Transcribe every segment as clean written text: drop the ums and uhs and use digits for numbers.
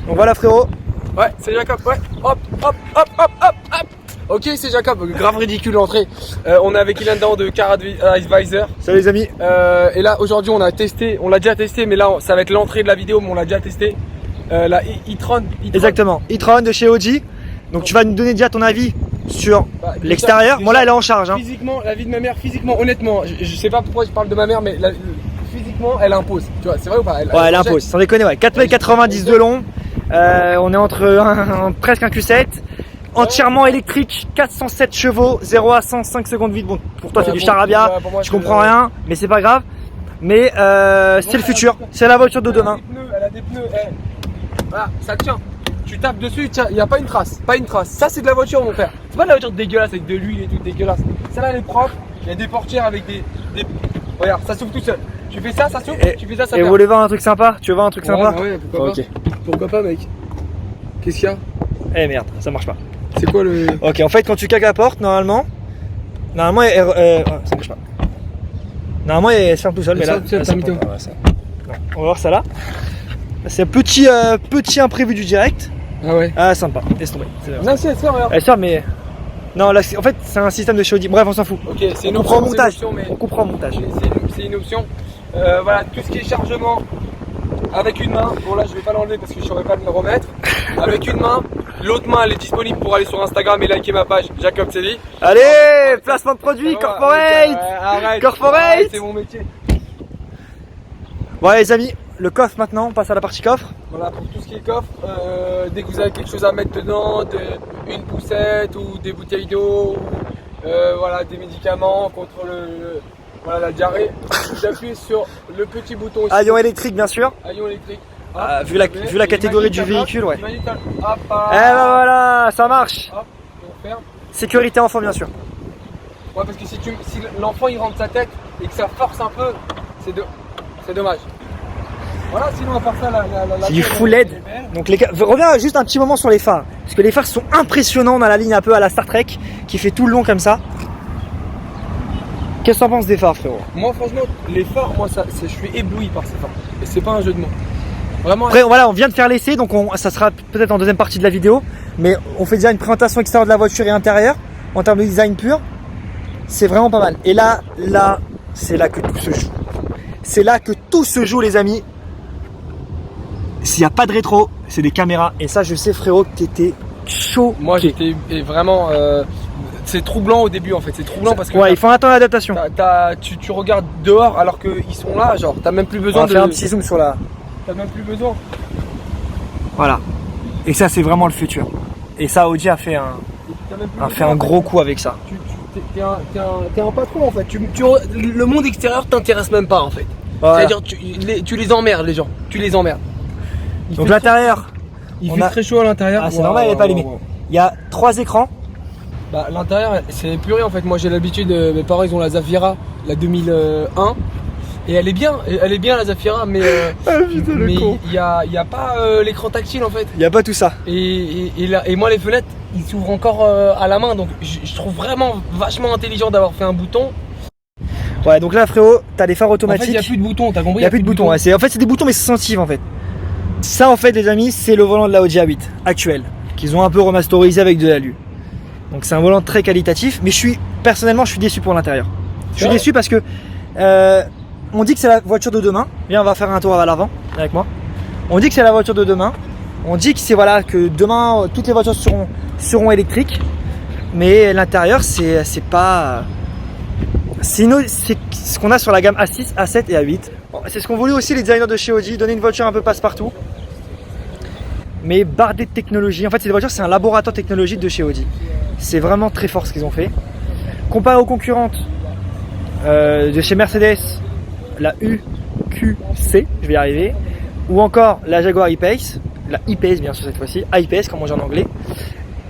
Donc voilà frérot. Ouais, c'est Jacob, ouais. Hop, hop, hop, hop, hop, hop. Ok, c'est Jacob, grave ridicule l'entrée. On est avec Ilan Dan de Car Advisor. Salut les amis. Et là aujourd'hui on a testé, on l'a déjà testé, mais là ça va être l'entrée de la vidéo, mais on l'a déjà testé. La e-tron. Exactement, e-tron de chez Audi. Donc tu vas nous donner déjà ton avis sur l'extérieur. Moi là elle est en charge. Hein. Physiquement, la vie de ma mère, physiquement, honnêtement, je sais pas pourquoi je parle de ma mère, mais physiquement elle impose. Tu vois, c'est vrai ou pas? Elle impose, sans déconner, ouais. 4,90 m de long. On est entre presque un Q7. Entièrement électrique, 407 chevaux, 0 à 100, 5 secondes vide. Bon, pour toi c'est du charabia, tu comprends rien, mais c'est pas grave. Mais c'est le futur, c'est la voiture de demain. Elle a des pneus, voilà, ça tient. Tu tapes dessus, il n'y a pas une trace, pas une trace. Ça c'est de la voiture mon frère. C'est pas de la voiture dégueulasse avec de l'huile et tout dégueulasse. Celle-là elle est propre, il y a des portières avec des... Regarde, ça s'ouvre tout seul. Tu fais ça s'ouvre, tu fais ça Et vous voulez voir un truc sympa? Tu veux voir un truc sympa? Ouais, pourquoi pas. Pourquoi pas mec? Qu'est-ce qu'il y a? Eh merde, ça marche pas. C'est quoi le... Ok, en fait quand tu claques la porte, normalement ça marche pas. Normalement elle se ferme tout seul, mais là... On va voir ça là. C'est un petit imprévu du direct. Ah ouais. Ah sympa, laisse tomber. Non si elle sort, regarde. Elle sort mais... Non là en fait c'est un système de chez Audi, bref on s'en fout. Ok, c'est une option, montage. On comprend au montage. C'est une option. Voilà, tout ce qui est chargement avec une main. Bon là je vais pas l'enlever parce que je saurais pas le remettre. Avec une main, l'autre main elle est disponible pour aller sur Instagram et liker ma page Jacob Cédie. Allez, placement de produit, corporate. Arrête, corporate. c'est mon métier. Bon les amis, le coffre maintenant, on passe à la partie coffre. Voilà, pour tout ce qui est coffre, dès que vous avez quelque chose à mettre dedans, une poussette ou des bouteilles d'eau, voilà, des médicaments contre voilà, la diarrhée, vous appuyez sur le petit bouton ici. Haillon électrique bien sûr. Haillon électrique. Vu la catégorie du véhicule, ouais. Hop, Eh ben voilà, ça marche. Hop, on ferme. Sécurité enfant bien sûr. Ouais, parce que si l'enfant il rentre sa tête et que ça force un peu, c'est dommage. Voilà, sinon à part ça, c'est du full LED. Donc les gars, reviens juste un petit moment sur les phares. Parce que les phares sont impressionnants dans la ligne un peu à la Star Trek, qui fait tout le long comme ça. Qu'est-ce que t'en penses des phares frérot? Moi franchement, les phares, je suis ébloui par ces phares. Et c'est pas un jeu de mots. Vraiment. Après voilà, on vient de faire l'essai, donc ça sera peut-être en deuxième partie de la vidéo. Mais on fait déjà une présentation extérieure de la voiture et intérieure. En termes de design pur, c'est vraiment pas mal. Et là, c'est là que tout se joue. C'est là que tout se joue les amis. S'il n'y a pas de rétro, c'est des caméras. Et ça, je sais, frérot, que t'étais chaud. Moi, j'étais vraiment. C'est troublant au début, en fait. C'est troublant parce que. Ouais, il faut attendre l'adaptation. Tu regardes dehors alors qu'ils sont là. Genre, t'as même plus besoin de faire un petit zoom sur la. T'as même plus besoin. Voilà. Et ça, c'est vraiment le futur. Et ça, Audi a fait un gros coup avec ça. T'es un patron, en fait. Le monde extérieur t'intéresse même pas, en fait. Voilà. C'est-à-dire, tu les emmerdes, les gens. Tu les emmerdes. Donc l'intérieur, il fait très chaud à l'intérieur. Ah c'est normal, il n'est pas allumé. Il y a 3 écrans. Bah l'intérieur c'est épuré en fait. Moi j'ai l'habitude, mes parents ils ont la Zafira, la 2001. Et elle est bien la Zafira, mais il y a pas l'écran tactile en fait. Il n'y a pas tout ça. Et moi les fenêtres ils s'ouvrent encore à la main, donc je trouve vraiment vachement intelligent d'avoir fait un bouton. Ouais, donc là frérot, t'as des phares automatiques. En fait il n'y a plus de boutons, t'as compris? Il n'y a plus de boutons, ouais. En fait c'est des boutons mais c'est sensible en fait. Ça en fait les amis, c'est le volant de la Audi A8 actuel, qu'ils ont un peu remasterisé avec de l'alu. Donc c'est un volant très qualitatif, mais personnellement je suis déçu pour l'intérieur. Je suis déçu parce que on dit que c'est la voiture de demain. Viens, on va faire un tour à l'avant avec moi. On dit que c'est la voiture de demain. On dit que c'est voilà que demain toutes les voitures seront électriques, mais l'intérieur c'est pas. C'est ce qu'on a sur la gamme A6, A7 et A8. C'est ce qu'ont voulu aussi les designers de chez Audi, donner une voiture un peu passe-partout, mais bardée de technologie. En fait, cette voiture, c'est un laboratoire technologique de chez Audi. C'est vraiment très fort ce qu'ils ont fait. Comparé aux concurrentes de chez Mercedes, la UQC, je vais y arriver, ou encore la Jaguar E-Pace, la E-Pace bien sûr cette fois-ci, I-Pace comme on dit en anglais.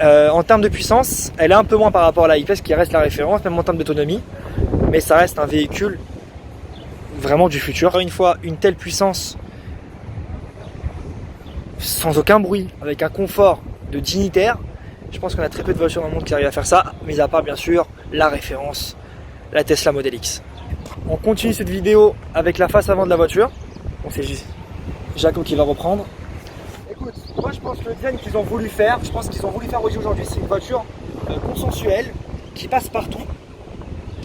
En termes de puissance, elle est un peu moins par rapport à la E-Pace qui reste la référence, même en termes d'autonomie, mais ça reste un véhicule vraiment du futur. Encore une fois, une telle puissance sans aucun bruit, avec un confort de dignitaire, je pense qu'on a très peu de voitures dans le monde qui arrivent à faire ça, mis à part bien sûr la référence, la Tesla Model X. On continue cette vidéo avec la face avant de la voiture. Bon, c'est Jaco qui va reprendre. écoute, moi je pense que le design qu'ils ont voulu faire, je pense qu'ils ont voulu faire aujourd'hui, c'est une voiture consensuelle qui passe partout.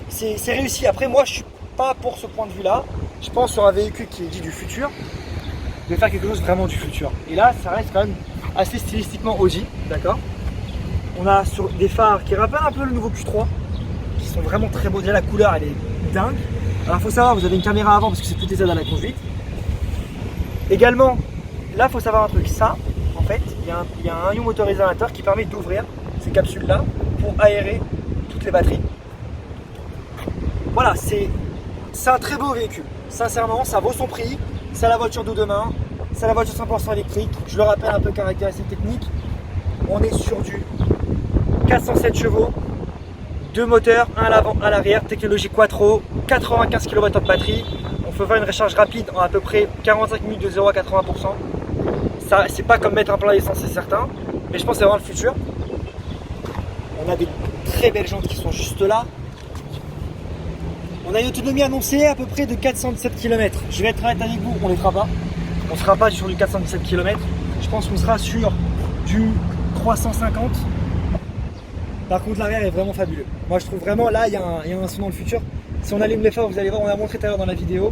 C'est réussi. Après, moi je suis pas pour ce point de vue-là. Je pense sur un véhicule qui est dit du futur, de faire quelque chose vraiment du futur. Et là, ça reste quand même assez stylistiquement Audi, d'accord. On a sur des phares qui rappellent un peu le nouveau Q3, qui sont vraiment très beaux. Déjà la couleur, elle est dingue. Alors il faut savoir, vous avez une caméra avant parce que c'est toutes les aides à la conduite. Également, là il faut savoir un truc, ça, en fait, il y a un ion motorisé à l'intérieur qui permet d'ouvrir ces capsules-là pour aérer toutes les batteries. Voilà, c'est un très beau véhicule. Sincèrement, ça vaut son prix. C'est la voiture de demain. C'est la voiture 100% électrique. Je le rappelle un peu caractéristiques techniques. On est sur du 407 chevaux, 2 moteurs, un à l'avant, un à l'arrière, technologie Quattro, 95 kW de batterie. On peut faire une recharge rapide en à peu près 45 minutes de 0 à 80%. Ça, c'est pas comme mettre un plein d'essence, c'est certain. Mais je pense que c'est vraiment le futur. On a des très belles jantes qui sont juste là. On a une autonomie annoncée à peu près de 417 km. Je vais être honnête avec vous, on ne les fera pas. On ne sera pas sur du 417 km. Je pense qu'on sera sur du 350. Par contre, l'arrière est vraiment fabuleux. Moi, je trouve vraiment là, il y a un son dans le futur. Si on allume les phares, vous allez voir, on a montré tout à l'heure dans la vidéo.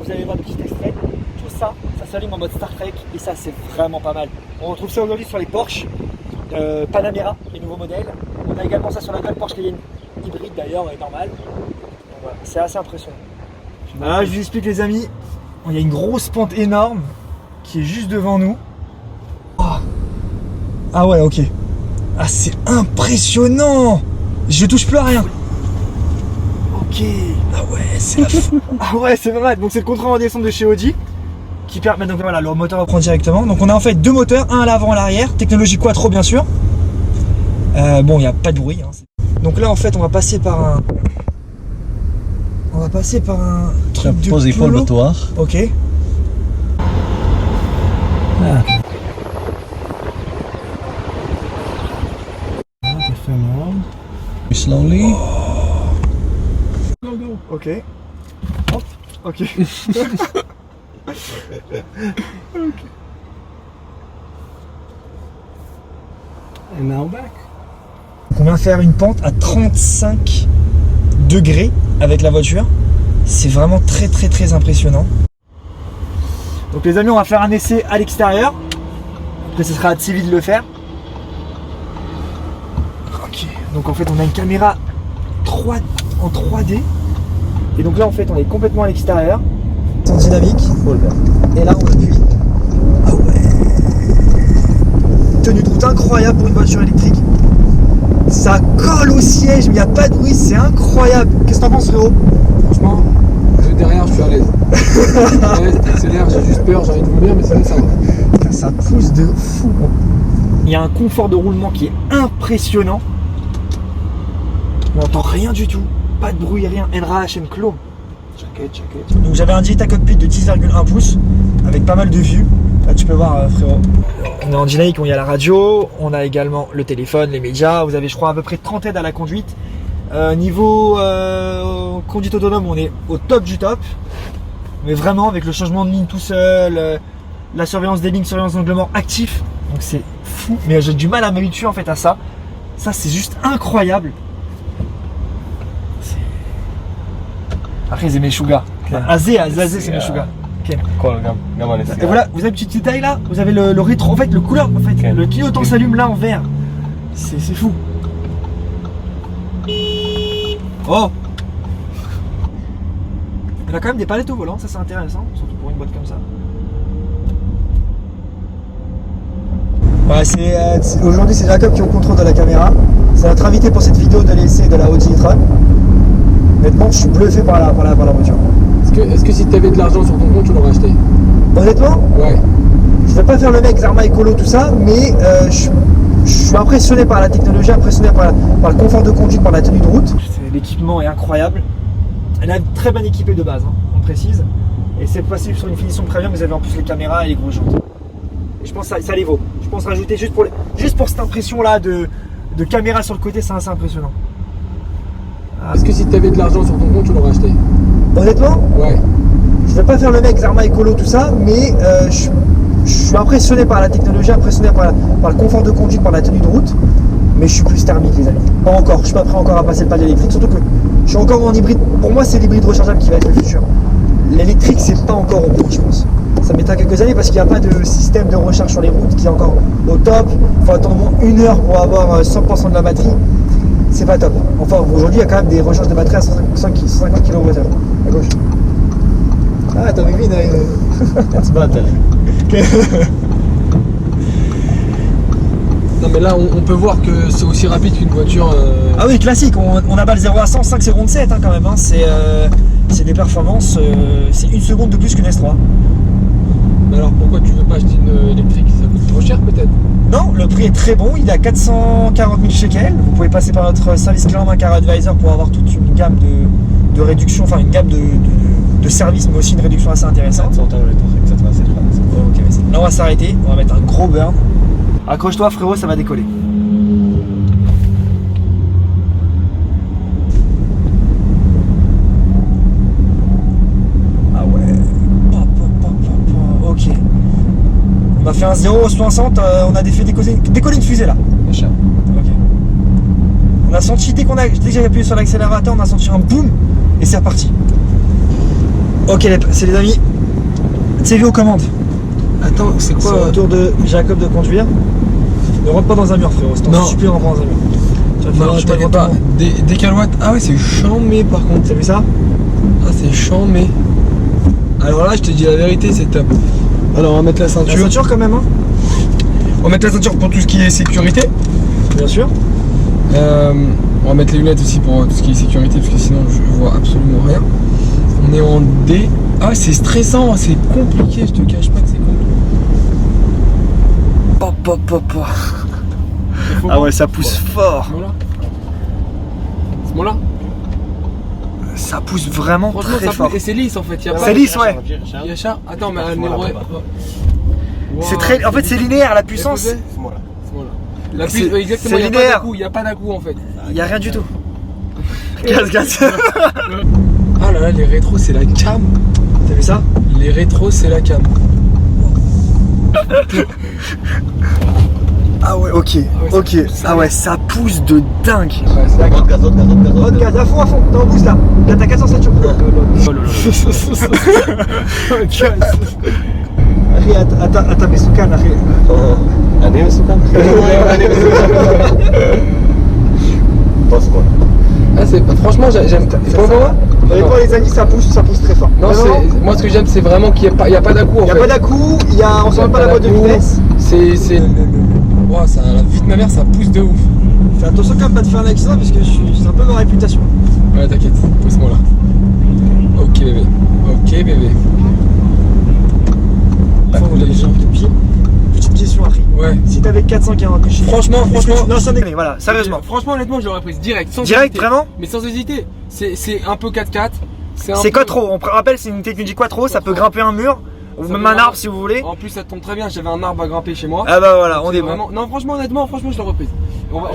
Vous allez voir le petit extrait. Tout ça, ça s'allume en mode Star Trek. Et ça, c'est vraiment pas mal. On retrouve ça aujourd'hui sur les Porsche Panamera, les nouveaux modèles. On a également ça sur la nouvelle Porsche Cayenne hybride d'ailleurs, est normale. Voilà, c'est assez impressionnant. Là, je vous explique les amis, il y a une grosse pente énorme qui est juste devant nous. Oh. Ah ouais, ok. Ah, c'est impressionnant. Je touche plus à rien. Ok. Ah ouais, c'est la Ah ouais, c'est vrai. Donc c'est le contrôle en descente de chez Audi qui permet, donc voilà, le moteur reprend directement. Donc on a en fait 2 moteurs, un à l'avant, un à l'arrière, technologie Quattro bien sûr. Bon, il n'y a pas de bruit. Hein. Donc là en fait, on va passer par un truc de Posez pour le motoir. Ok. Ah. Slowly. Ok. Hop. Ok. And now back. On vient faire une pente à 35 degrés avec la voiture. C'est vraiment très très très impressionnant. Donc les amis, on va faire un essai à l'extérieur. Après ce sera à Tsivi de le faire. Ok. Donc en fait on a une caméra en 3D. Et donc là en fait on est complètement à l'extérieur. C'est en dynamique. Et là on appuie. Ah ouais. Tenue de route incroyable pour une voiture électrique. Ça colle au siège, mais il n'y a pas de bruit, c'est incroyable. Qu'est-ce que t'en penses frérot? Franchement, derrière, je suis à l'aise. T'accélères, j'ai juste peur, j'ai envie de vomir, mais sinon ça va. Ça pousse de fou. Il y a un confort de roulement qui est impressionnant. On n'entend rien du tout, pas de bruit, rien. NRAH, clos. Jacket. Donc j'avais un digital cockpit de 10,1 pouces avec pas mal de vues. Là tu peux voir frérot. On est en dynamique, il y a la radio, on a également le téléphone, les médias. Vous avez je crois à peu près 30 aides à la conduite. Niveau conduite autonome, on est au top du top. Mais vraiment avec le changement de ligne tout seul, la surveillance des lignes, surveillance d'anglement actif. Donc c'est fou, mais j'ai du mal à m'habituer en fait à ça. Ça c'est juste incroyable. Après c'est mes chougas. Azé c'est mes chougas. Okay. Et voilà, vous avez une petite détail là, vous avez le rétro, en fait le couleur, en fait, okay. Le clignotant s'allume là en vert. C'est fou. Oh. Il a quand même des palettes au volant, ça c'est intéressant, surtout pour une boîte comme ça. Ouais, aujourd'hui c'est Jacob qui est au contrôle de la caméra. C'est notre invité pour cette vidéo de l'essai de la Audi e-tron. Honnêtement, je suis bluffé par la voiture. Est-ce que si tu avais de l'argent sur ton compte, tu l'aurais acheté? Honnêtement? Ouais. Je vais pas faire le mec Zarma écolo tout ça, mais je suis impressionné par la technologie, impressionné par le confort de conduite, par la tenue de route. L'équipement est incroyable. Elle est très bien équipée de base, hein, on précise. Et c'est possible sur une finition premium, vous avez en plus les caméras et les gros jantes. Et je pense que ça les vaut. Je pense rajouter juste pour cette impression là de caméra sur le côté, c'est assez impressionnant. Est-ce que si tu avais de l'argent sur ton compte, tu l'aurais acheté? Honnêtement? Ouais. Je vais pas faire le mec Zarma écolo tout ça, mais je suis impressionné par la technologie, impressionné par le confort de conduite, par la tenue de route, mais je suis plus thermique les amis. Pas encore, je suis pas prêt encore à passer le pas de l'électrique, surtout que je suis encore en hybride. Pour moi c'est l'hybride rechargeable qui va être le futur. L'électrique c'est pas encore au point je pense. Ça mettra quelques années parce qu'il n'y a pas de système de recharge sur les routes qui est encore au top. Il faut attendre au moins 1 heure pour avoir 100% de la batterie. C'est pas top. Enfin aujourd'hui il y a quand même des recharges de batterie à 150 kWh à gauche. Ah t'as vu It's better. Non mais là on peut voir que c'est aussi rapide qu'une voiture. Ah oui classique, on abat le 0 à 100 5 secondes 7 quand même. Hein. C'est des performances, c'est 1 seconde de plus qu'une S3. Mais alors pourquoi tu veux pas acheter une électrique? Ça coûte trop cher peut-être? Non, le prix est très bon, il est à 440 000 shekels. Vous pouvez passer par notre service client Car Advisor pour avoir toute une gamme de réduction, enfin une gamme de services, mais aussi une réduction assez intéressante. Ok, vas-y. Là on va s'arrêter, on va mettre un gros burn. Accroche-toi frérot, ça va décoller. Ah ouais. Ok. On a fait un 0-60, on a fait décoller une fusée là. Machin. Ok. On a senti, dès que j'ai appuyé sur l'accélérateur, on a senti un boom et c'est reparti. Ok, c'est les amis. CV aux commandes. Attends, c'est C'est quoi? au tour de Jacob de conduire. Ne rentre pas dans un mur, frérot. C'est Non. super rentre dans un mur. Tu vas faire Non, je sais pas t'inquiète pas. longtemps. Des kilowatts. Ah ouais, c'est chambé par contre. T'as vu ça? Ah, c'est chambé. Alors là, je te dis la vérité, c'est top. Alors, on va mettre la La ceinture. ceinture quand même, hein? On va mettre la ceinture pour tout ce qui est sécurité. Bien sûr. On va mettre les lunettes aussi pour tout ce qui est sécurité, parce que sinon, je vois absolument rien. On est en D. Ah, c'est stressant, c'est compliqué, je te cache pas que c'est compliqué. Ah ouais, ça pousse fort. Ce moment-là. Ce moment-là. Ça pousse vraiment Franchement, très ça fort. pousse. Et c'est lisse en fait. Y a pas C'est lisse, ouais. Il y a ça. Attends, mais C'est très. En fait, c'est linéaire la puissance. La C'est- puissance, exactement. c'est Il linéaire. n'y a pas d'à-coup en fait. Il y a rien du tout. Gaz. Ah là là, les rétros, c'est la cam. T'as vu ça? Les rétros, c'est la cam. Ah ouais, ok. ouais, ça Ok. pousse, Ah ouais, ça pousse de dingue. Ouais, c'est la cam. Haute gaz, à fond, à fond. T'es en boost là. Là, t'as 407 sur אתה מסוכן אחי. אני מסוכן? Ah, franchement, j'aime. Pour moi, Honnêtement les amis, ça pousse très fort. non, moi ce que j'aime, c'est vraiment qu'il n'y a pas d'à-coup en Il n'y a fait. pas d'à-coup, on sent pas la boîte de d'à-coup. vitesse. C'est. Wow, ça, la vie de ma mère, ça pousse de ouf. Fais attention quand même pas de faire l'accident parce que c'est un peu ma réputation. Ouais, t'inquiète, pousse-moi là. Ok, bébé. Ok, bébé. Petite question Harry. Ouais. Si t'avais 440 chez Franchement, non, sans déconner, voilà, sérieusement. Franchement, honnêtement, je l'aurais prise direct. Sans Direct, hésiter. vraiment? Mais sans hésiter. C'est un peu 4x4. C'est quattro, on rappelle, c'est une technique quattro, ça peut grimper un mur, ou Ça même peut un vraiment- arbre si vous voulez. En plus, ça tombe très bien. J'avais un arbre à grimper chez moi. Ah bah voilà, on C'est est bon. vraiment- Non, franchement, honnêtement, je l'aurais prise. On va.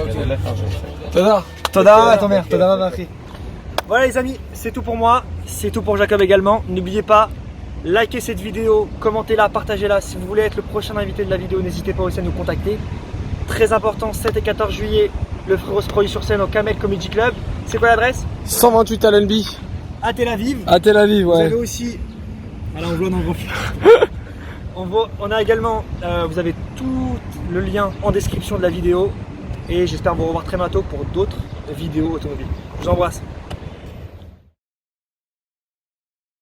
Tada. Toda, ton mère, Toda va Harry. Voilà les amis, c'est tout pour moi, c'est tout pour Jacob également. N'oubliez pas, likez cette vidéo, commentez-la, partagez-la. Si vous voulez être le prochain invité de la vidéo, n'hésitez pas aussi à nous contacter. Très important, 7 et 14 juillet, le frérot se produit sur scène au Kamel Comedy Club. C'est quoi l'adresse? 128 Allenby. À Tel Aviv. À Tel Aviv, Vous ouais. avez aussi. Voilà, on voit dans le reflet. On a également, vous avez tout le lien en description de la vidéo. Et j'espère vous revoir très bientôt pour d'autres vidéos automobiles. Je vous embrasse.